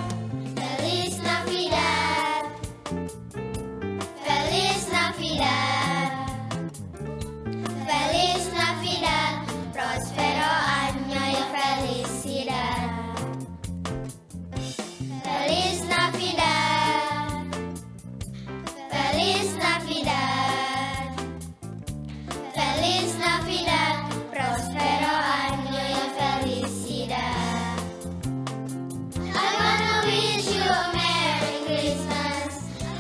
Feliz Navidad. Feliz Navidad. Feliz Navidad. Prospero año y felicidad. Feliz Navidad. Feliz Navidad. Feliz Navidad. Prospero año y felicidad. I wanna wish you a Merry Christmas.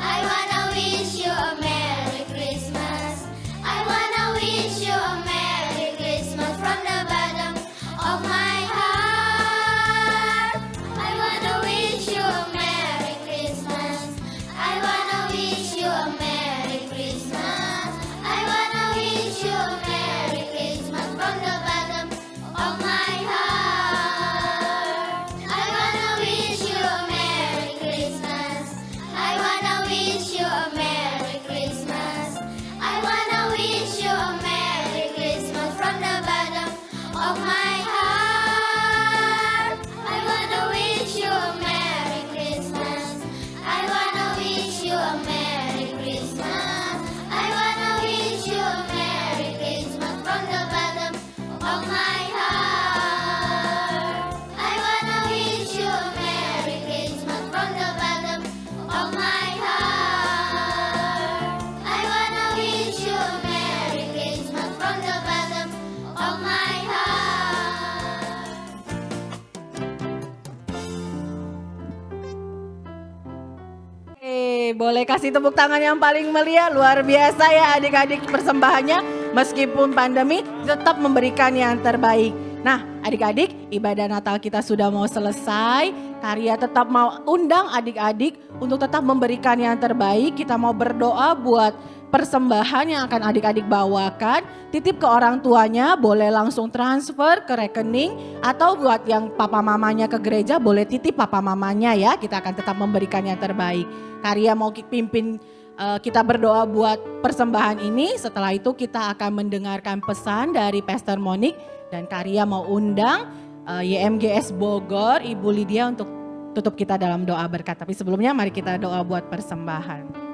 I wanna wish you a Merry Christmas. I wanna wish you a Merry Christmas from the bottom of my heart. I wanna wish you a Merry Christmas. I wanna wish you a Merry Christmas. I wanna wish you a Merry Christmas from the bottom of my heart. I wanna wish you a Merry Christmas. I wanna wish you a Merry Christmas. I wanna wish you a Merry Christmas from the bottom of my heart. I wanna wish you a Merry Christmas. I wanna wish you a Merry Christmas. I wanna wish you a Merry Christmas from the bottom of my heart. I wanna wish you a Merry Christmas from the bottom of my heart. I wanna wish you a Merry Christmas from the bottom of my heart. Boleh kasih tepuk tangan yang paling meriah, luar biasa ya adik-adik persembahannya. Meskipun pandemi tetap memberikan yang terbaik. Nah adik-adik, ibadah Natal kita sudah mau selesai. Karya tetap mau undang adik-adik untuk tetap memberikan yang terbaik. Kita mau berdoa buat persembahan yang akan adik-adik bawakan. Titip ke orang tuanya, boleh langsung transfer ke rekening. Atau buat yang papa mamanya ke gereja, boleh titip papa mamanya ya. Kita akan tetap memberikan yang terbaik. Karya mau pimpin kita berdoa buat persembahan ini. Setelah itu kita akan mendengarkan pesan dari Pastor Monik. Dan Karya mau undang YMGS Bogor, Ibu Lydia untuk tutup kita dalam doa berkat. Tapi sebelumnya mari kita doa buat persembahan.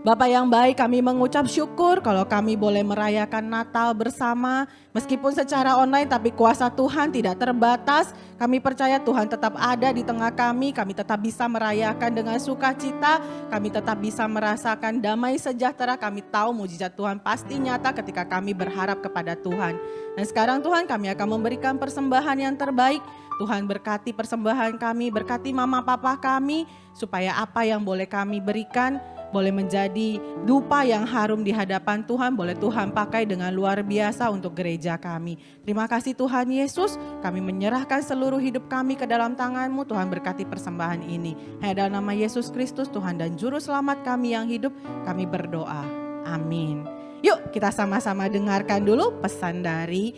Bapak yang baik, kami mengucap syukur kalau kami boleh merayakan Natal bersama. Meskipun secara online tapi kuasa Tuhan tidak terbatas. Kami percaya Tuhan tetap ada di tengah kami tetap bisa merayakan dengan sukacita. Kami tetap bisa merasakan damai sejahtera. Kami tahu mujizat Tuhan pasti nyata ketika kami berharap kepada Tuhan. Dan sekarang Tuhan kami akan memberikan persembahan yang terbaik. Tuhan berkati persembahan kami, berkati mama papa kami. Supaya apa yang boleh kami berikan boleh menjadi dupa yang harum di hadapan Tuhan, boleh Tuhan pakai dengan luar biasa untuk gereja kami. Terima kasih Tuhan Yesus, kami menyerahkan seluruh hidup kami ke dalam tangan-Mu. Tuhan berkati persembahan ini. Hanya dalam nama Yesus Kristus Tuhan dan Juru Selamat kami yang hidup, kami berdoa. Amin. Yuk kita sama-sama dengarkan dulu pesan dari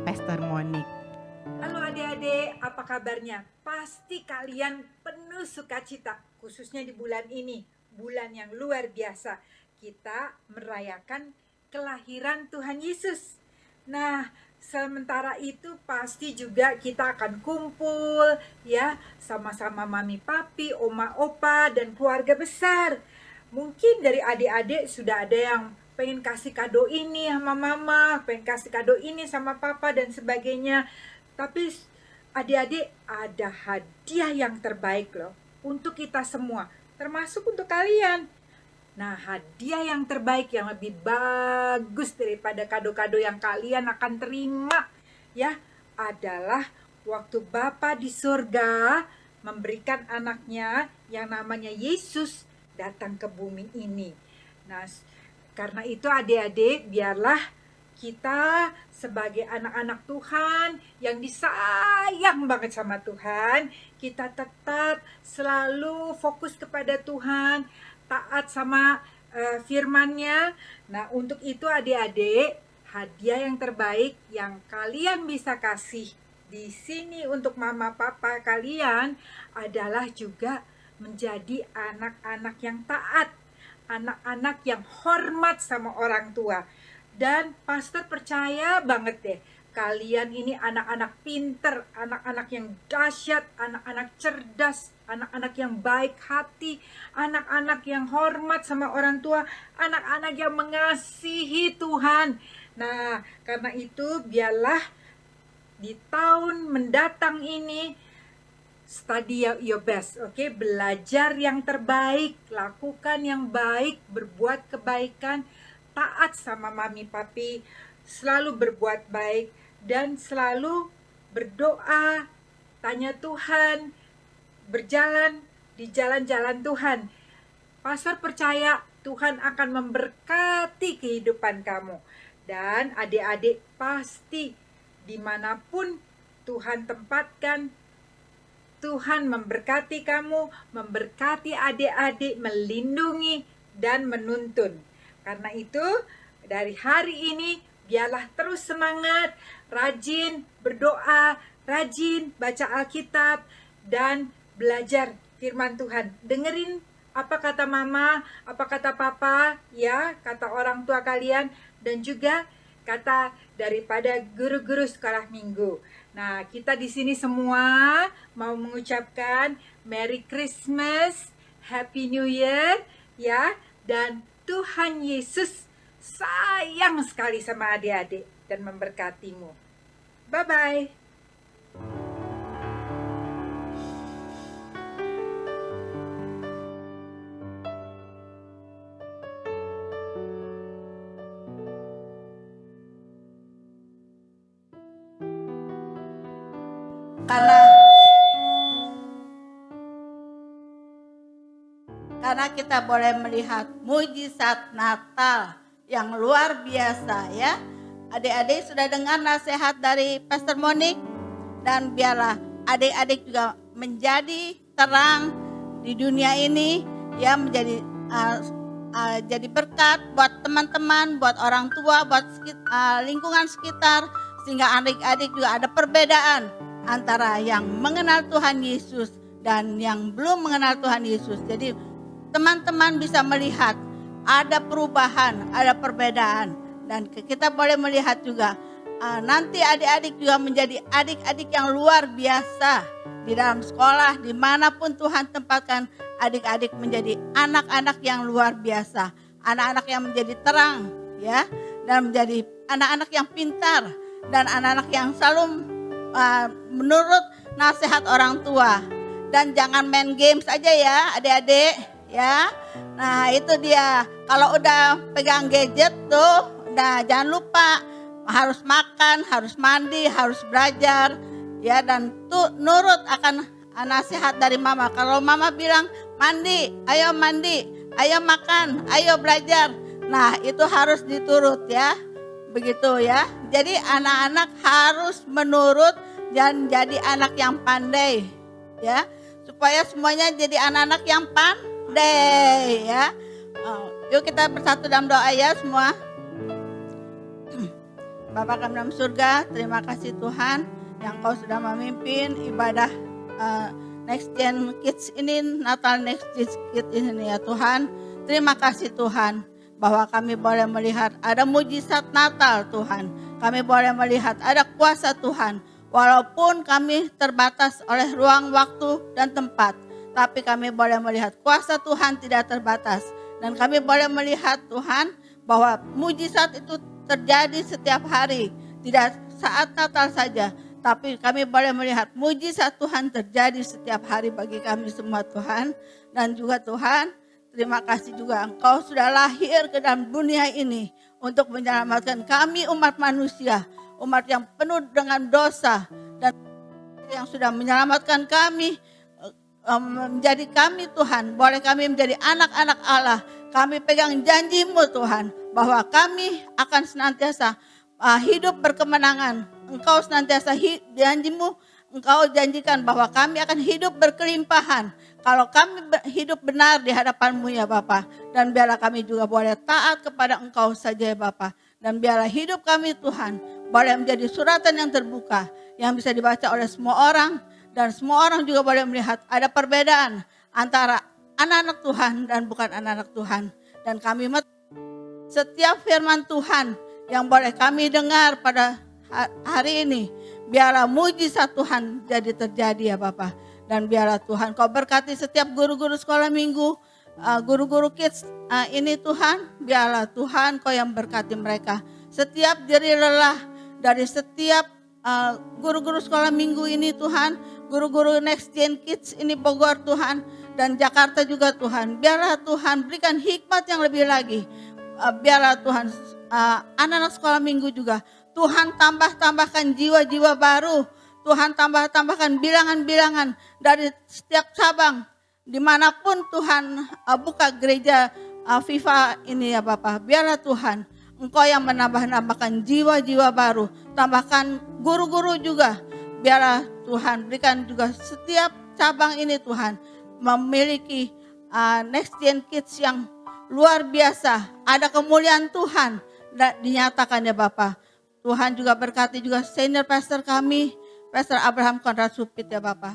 Pastor Monik. Halo adik-adik, apa kabarnya? Pasti kalian penuh sukacita, khususnya di bulan ini. Bulan yang luar biasa, kita merayakan kelahiran Tuhan Yesus. Nah, sementara itu pasti juga kita akan kumpul ya, sama-sama mami papi, oma opa dan keluarga besar. Mungkin dari adik-adik sudah ada yang pengen kasih kado ini sama mama, pengen kasih kado ini sama papa dan sebagainya. Tapi adik-adik ada hadiah yang terbaik loh untuk kita semua. Termasuk untuk kalian. Nah, hadiah yang terbaik yang lebih bagus daripada kado-kado yang kalian akan terima ya adalah waktu Bapa di surga memberikan anaknya yang namanya Yesus datang ke bumi ini. Nah, karena itu adik-adik, biarlah kita sebagai anak-anak Tuhan yang disayang banget sama Tuhan, kita tetap selalu fokus kepada Tuhan, taat sama firman-Nya. Nah, untuk itu adik-adik, hadiah yang terbaik yang kalian bisa kasih di sini untuk mama papa kalian adalah juga menjadi anak-anak yang taat, anak-anak yang hormat sama orang tua. Dan pastor percaya banget deh, kalian ini anak-anak pinter, anak-anak yang dahsyat, anak-anak cerdas, anak-anak yang baik hati, anak-anak yang hormat sama orang tua, anak-anak yang mengasihi Tuhan. Nah, karena itu biarlah di tahun mendatang ini study your best, oke? Belajar yang terbaik, lakukan yang baik, berbuat kebaikan, taat sama mami papi, selalu berbuat baik, dan selalu berdoa, tanya Tuhan, berjalan di jalan-jalan Tuhan. Pastor percaya Tuhan akan memberkati kehidupan kamu. Dan adik-adik pasti dimanapun Tuhan tempatkan, Tuhan memberkati kamu, memberkati adik-adik, melindungi dan menuntun. Karena itu dari hari ini biarlah terus semangat, rajin berdoa, rajin baca Alkitab, dan belajar firman Tuhan. Dengerin apa kata mama, apa kata papa, ya, kata orang tua kalian, dan juga kata daripada guru-guru sekolah minggu. Nah, kita di sini semua mau mengucapkan Merry Christmas, Happy New Year, ya, dan Tuhan Yesus sayang sekali sama adik-adik dan memberkatimu. Bye-bye. Karena kita boleh melihat mujizat Natal yang luar biasa, ya. Adik-adik sudah dengar nasihat dari Pastor Monik, dan biarlah adik-adik juga menjadi terang di dunia ini, ya, menjadi jadi berkat buat teman-teman, buat orang tua, buat lingkungan sekitar, sehingga adik-adik juga ada perbedaan antara yang mengenal Tuhan Yesus dan yang belum mengenal Tuhan Yesus. Jadi teman-teman bisa melihat ada perubahan, ada perbedaan, dan kita boleh melihat juga nanti adik-adik juga menjadi adik-adik yang luar biasa di dalam sekolah, dimanapun Tuhan tempatkan adik-adik menjadi anak-anak yang luar biasa, anak-anak yang menjadi terang, ya, dan menjadi anak-anak yang pintar dan anak-anak yang selalu menurut nasihat orang tua. Dan jangan main games aja ya adik-adik, ya. Nah itu dia, kalau udah pegang gadget tuh, udah jangan lupa harus makan, harus mandi, harus belajar, ya, dan tuh nurut akan nasihat dari mama. Kalau mama bilang mandi, ayo makan, ayo belajar. Nah itu harus diturut, ya, begitu ya. Jadi anak-anak harus menurut dan jadi anak yang pandai, ya, supaya semuanya jadi anak-anak yang pandai, ya. Yuk kita bersatu dalam doa ya semua. Bapa kami dalam surga, terima kasih Tuhan yang Kau sudah memimpin ibadah Next Gen Kids ini, Natal Next Gen Kids ini, ya Tuhan. Terima kasih Tuhan bahwa kami boleh melihat ada mujizat Natal Tuhan. Kami boleh melihat ada kuasa Tuhan. Walaupun kami terbatas oleh ruang, waktu, dan tempat, tapi kami boleh melihat kuasa Tuhan tidak terbatas. Dan kami boleh melihat Tuhan bahwa mujizat itu terjadi setiap hari, tidak saat Natal saja, tapi kami boleh melihat mujizat Tuhan terjadi setiap hari bagi kami semua Tuhan. Dan juga Tuhan, terima kasih juga Engkau sudah lahir ke dalam dunia ini untuk menyelamatkan kami umat manusia, umat yang penuh dengan dosa, dan yang sudah menyelamatkan kami menjadi kami Tuhan, boleh kami menjadi anak-anak Allah. Kami pegang janji-Mu Tuhan, bahwa kami akan senantiasa hidup berkemenangan. Engkau senantiasa janji-Mu, Engkau janjikan bahwa kami akan hidup berkelimpahan. Kalau kami hidup benar di hadapan-Mu ya Bapa. Dan biarlah kami juga boleh taat kepada Engkau saja ya Bapa. Dan biarlah hidup kami Tuhan boleh menjadi suratan yang terbuka, yang bisa dibaca oleh semua orang. Dan semua orang juga boleh melihat ada perbedaan antara anak-anak Tuhan dan bukan anak-anak Tuhan. Dan kami setiap firman Tuhan yang boleh kami dengar pada hari ini, biarlah mujizat Tuhan jadi terjadi ya Bapa. Dan biarlah Tuhan Kau berkati setiap guru-guru sekolah minggu, guru-guru kids ini Tuhan. Biarlah Tuhan Kau yang berkati mereka. Setiap jeri lelah dari setiap guru-guru sekolah minggu ini Tuhan, guru-guru Next Gen Kids ini Bogor Tuhan, dan Jakarta juga Tuhan. Biarlah Tuhan berikan hikmat yang lebih lagi. Biarlah Tuhan anak-anak sekolah minggu juga Tuhan tambahkan jiwa-jiwa baru. Tuhan tambahkan bilangan-bilangan dari setiap cabang. Dimanapun Tuhan buka gereja Viva ini ya Bapak. Biarlah Tuhan Engkau yang menambahkan jiwa-jiwa baru. Tambahkan guru-guru juga. Biarlah Tuhan berikan juga setiap cabang ini Tuhan memiliki Next Gen Kids yang luar biasa. Ada kemuliaan Tuhan dinyatakan ya Bapak. Tuhan juga berkati juga senior pastor kami, Pastor Abraham Konrad Supit ya Bapak.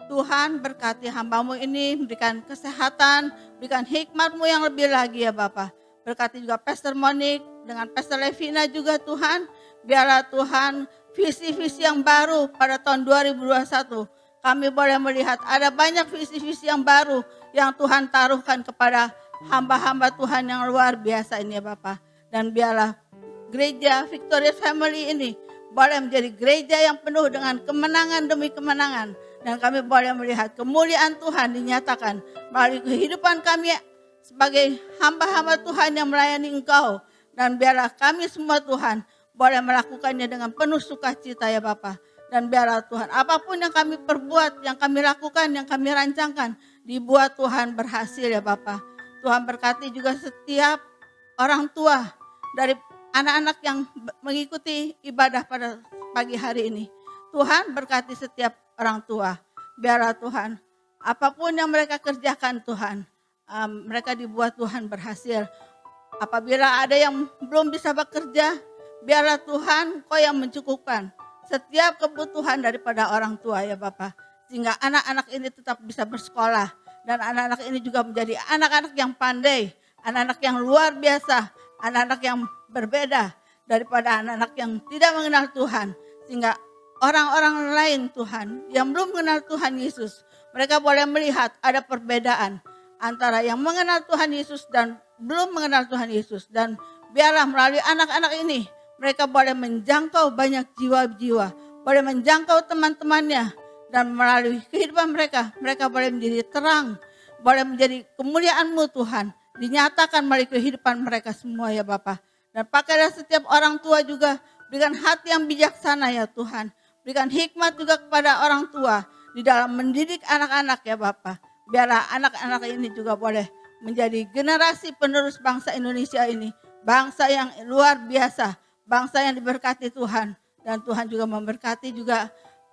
Tuhan berkati hamba-Mu ini, berikan kesehatan, berikan hikmat-Mu yang lebih lagi ya Bapak. Berkati juga Pastor Monik dengan Pastor Levina juga Tuhan. Biarlah Tuhan visi-visi yang baru pada tahun 2021. Kami boleh melihat ada banyak visi-visi yang baru yang Tuhan taruhkan kepada hamba-hamba Tuhan yang luar biasa ini ya Bapak. Dan biarlah gereja Victorious Family ini boleh menjadi gereja yang penuh dengan kemenangan demi kemenangan. Dan kami boleh melihat kemuliaan Tuhan dinyatakan melalui kehidupan kami sebagai hamba-hamba Tuhan yang melayani Engkau. Dan biarlah kami semua Tuhan boleh melakukannya dengan penuh sukacita ya Bapa. Dan biarlah Tuhan apapun yang kami perbuat, yang kami lakukan, yang kami rancangkan, dibuat Tuhan berhasil ya Bapa. Tuhan berkati juga setiap orang tua dari anak-anak yang mengikuti ibadah pada pagi hari ini. Tuhan berkati setiap orang tua. Biarlah Tuhan, apapun yang mereka kerjakan Tuhan, mereka dibuat Tuhan berhasil. Apabila ada yang belum bisa bekerja, biarlah Tuhan Kau yang mencukupkan setiap kebutuhan daripada orang tua ya Bapak. Sehingga anak-anak ini tetap bisa bersekolah. Dan anak-anak ini juga menjadi anak-anak yang pandai, anak-anak yang luar biasa, anak-anak yang berbeda daripada anak-anak yang tidak mengenal Tuhan. Sehingga orang-orang lain Tuhan yang belum mengenal Tuhan Yesus, mereka boleh melihat ada perbedaan antara yang mengenal Tuhan Yesus dan belum mengenal Tuhan Yesus. Dan biarlah melalui anak-anak ini mereka boleh menjangkau banyak jiwa-jiwa, boleh menjangkau teman-temannya. Dan melalui kehidupan mereka, mereka boleh menjadi terang, boleh menjadi kemuliaan-Mu Tuhan. Dinyatakan melalui kehidupan mereka semua ya Bapa. Dan pakailah setiap orang tua juga, berikan hati yang bijaksana ya Tuhan. Berikan hikmat juga kepada orang tua di dalam mendidik anak-anak ya Bapa. Biarlah anak-anak ini juga boleh menjadi generasi penerus bangsa Indonesia ini. Bangsa yang luar biasa, bangsa yang diberkati Tuhan. Dan Tuhan juga memberkati juga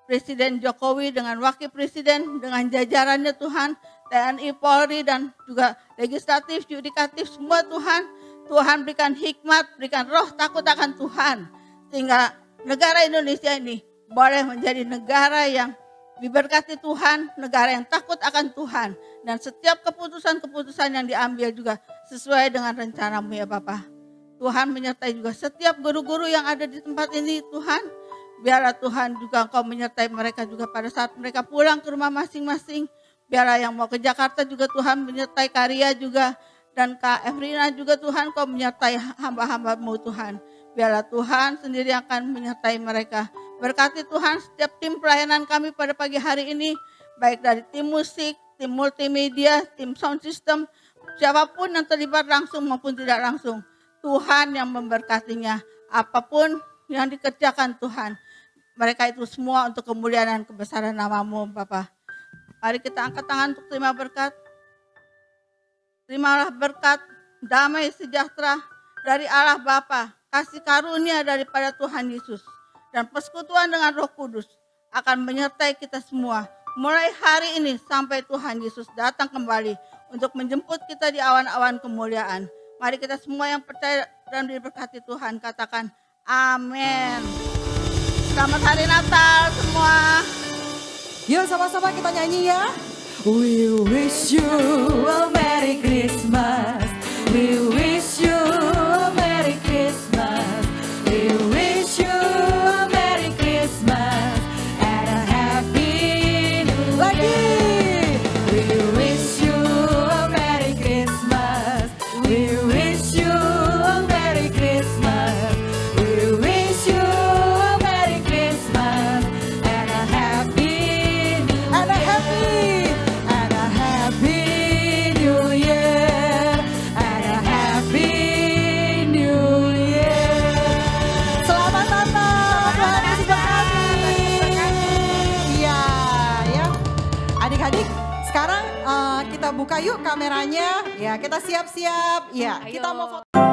Presiden Jokowi dengan Wakil Presiden, dengan jajarannya Tuhan, TNI, Polri, dan juga legislatif, yudikatif, semua Tuhan. Tuhan berikan hikmat, berikan roh takut akan Tuhan. Sehingga negara Indonesia ini boleh menjadi negara yang diberkati Tuhan, negara yang takut akan Tuhan. Dan setiap keputusan-keputusan yang diambil juga sesuai dengan rencana-Mu ya Bapak. Tuhan menyertai juga setiap guru-guru yang ada di tempat ini Tuhan. Biarlah Tuhan juga Engkau menyertai mereka juga pada saat mereka pulang ke rumah masing-masing. Biarlah yang mau ke Jakarta juga Tuhan menyertai Karya juga. Dan Kak Efrina juga Tuhan Kau menyertai hamba-hamba-Mu Tuhan. Biarlah Tuhan sendiri akan menyertai mereka. Berkati Tuhan setiap tim pelayanan kami pada pagi hari ini. Baik dari tim musik, tim multimedia, tim sound system. Siapapun yang terlibat langsung maupun tidak langsung. Tuhan yang memberkatinya. Apapun yang dikerjakan Tuhan. Mereka itu semua untuk kemuliaan dan kebesaran nama-Mu Bapa. Mari kita angkat tangan untuk terima berkat. Terimalah berkat, damai sejahtera dari Allah Bapa, kasih karunia daripada Tuhan Yesus, dan persekutuan dengan Roh Kudus akan menyertai kita semua mulai hari ini sampai Tuhan Yesus datang kembali untuk menjemput kita di awan-awan kemuliaan. Mari kita semua yang percaya dan diberkati Tuhan katakan amin. Selamat hari Natal semua. Yuk sama-sama kita nyanyi ya. We wish you a Merry Christmas. We wish you a Merry Christmas. We wish you a Merry Christmas and a Happy New Year. We wish you a Merry Christmas. We wish you a Merry Christmas. We wish you a Merry Christmas and a Happy New Year. And a Happy New Year. Selamat Natal, Tuhan Yesus berkati. Iya, ya. Adik-adik, sekarang kita buka yuk kameranya. Ya, kita siap-siap. Ya, kita mau foto.